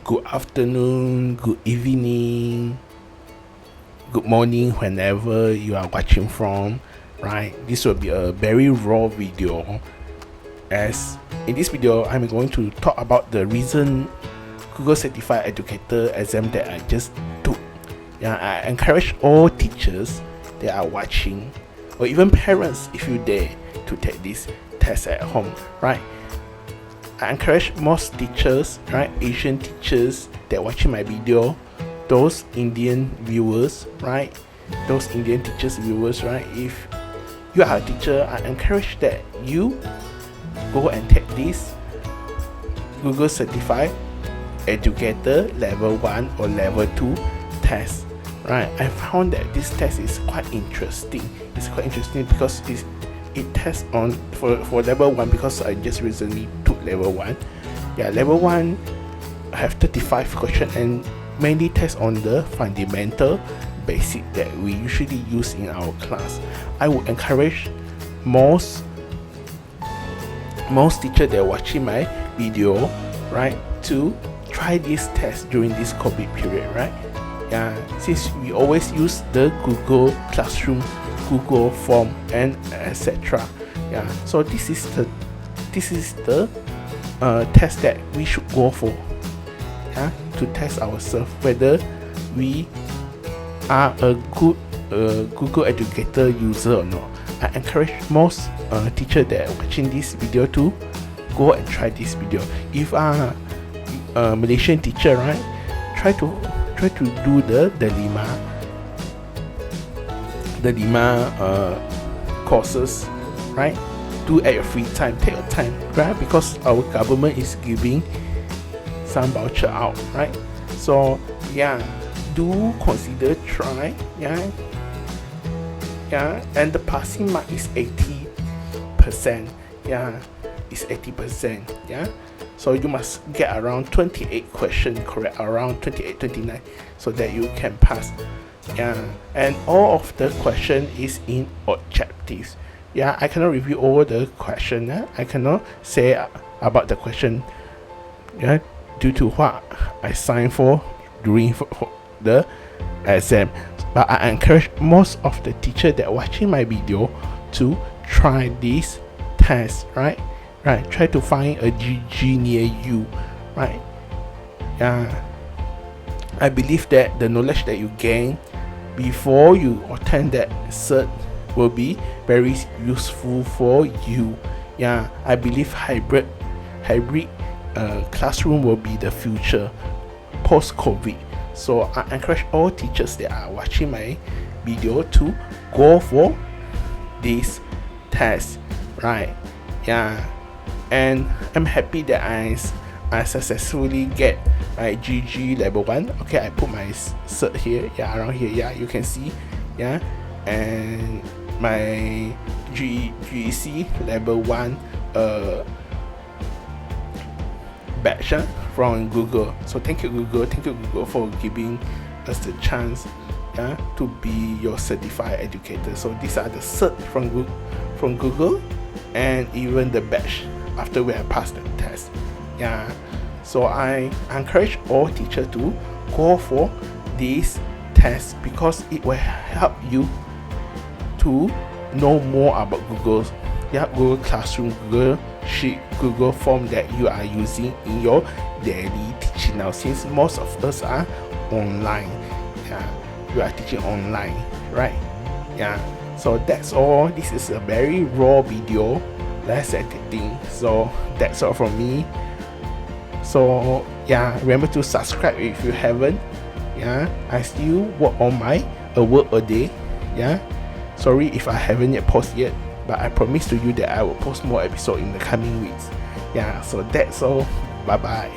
good afternoon, good evening, good morning, whenever you are watching from, right? This will be a very raw video, as in this video I'm going to talk about the recent Google Certified Educator exam that I just took. I encourage all teachers that are watching, or even parents, if you dare to take this test at home, right? I encourage most teachers, right, Asian teachers that watching my video, those Indian viewers, right, those Indian teachers viewers, right, if you are a teacher, I encourage that you go and take this Google Certified Educator Level 1 or Level 2 test, right? I found that this test is quite interesting. It's quite interesting because it tests on for level 1, because I just recently took level 1. Level 1 have 35 questions and mainly test on the fundamental basic that we usually use in our class. I would encourage most teachers that are watching my video, right, to try this test during this COVID period, right? Since we always use the Google Classroom, Google Form, and etc. So this is the test that we should go for, to test ourselves whether we are a good Google Educator user or not. I encourage most teachers that are watching this video to go and try this video. If a Malaysian teacher, right, try to do the lima courses, right? Do at your free time, take your time, right? Because our government is giving some voucher out, right? So do consider try, and the passing mark is 80%, it's 80%, so you must get around 28 questions correct, around 29, so that you can pass. And all of the question is in objectives. I cannot review all the question. I cannot say about the question, due to what I signed for during the exam. But I encourage most of the teachers that are watching my video to try this test, right? Try to find a GG near you, right? I believe that the knowledge that you gain before you attend that cert will be very useful for you. I believe hybrid classroom will be the future post-COVID. So I encourage all teachers that are watching my video to go for this test, right? And I'm happy that I successfully get my GG level 1. Okay, I put my cert here, around here, you can see, and my GEC level 1 badge from Google. So thank you Google for giving us the chance to be your certified educator. So these are the cert from Google, and even the badge after we have passed the test. So I encourage all teachers to go for this test, because it will help you to know more about Google Classroom, Google Sheet, Google Form that you are using in your daily teaching now, since most of us are online. You are teaching online, right? So that's all. This is a very raw video, less editing. So that's all from me. So remember to subscribe if you haven't. I still work on my work a day. Sorry if I haven't yet posted yet, but I promise to you that I will post more episodes in the coming weeks. So that's all. Bye bye.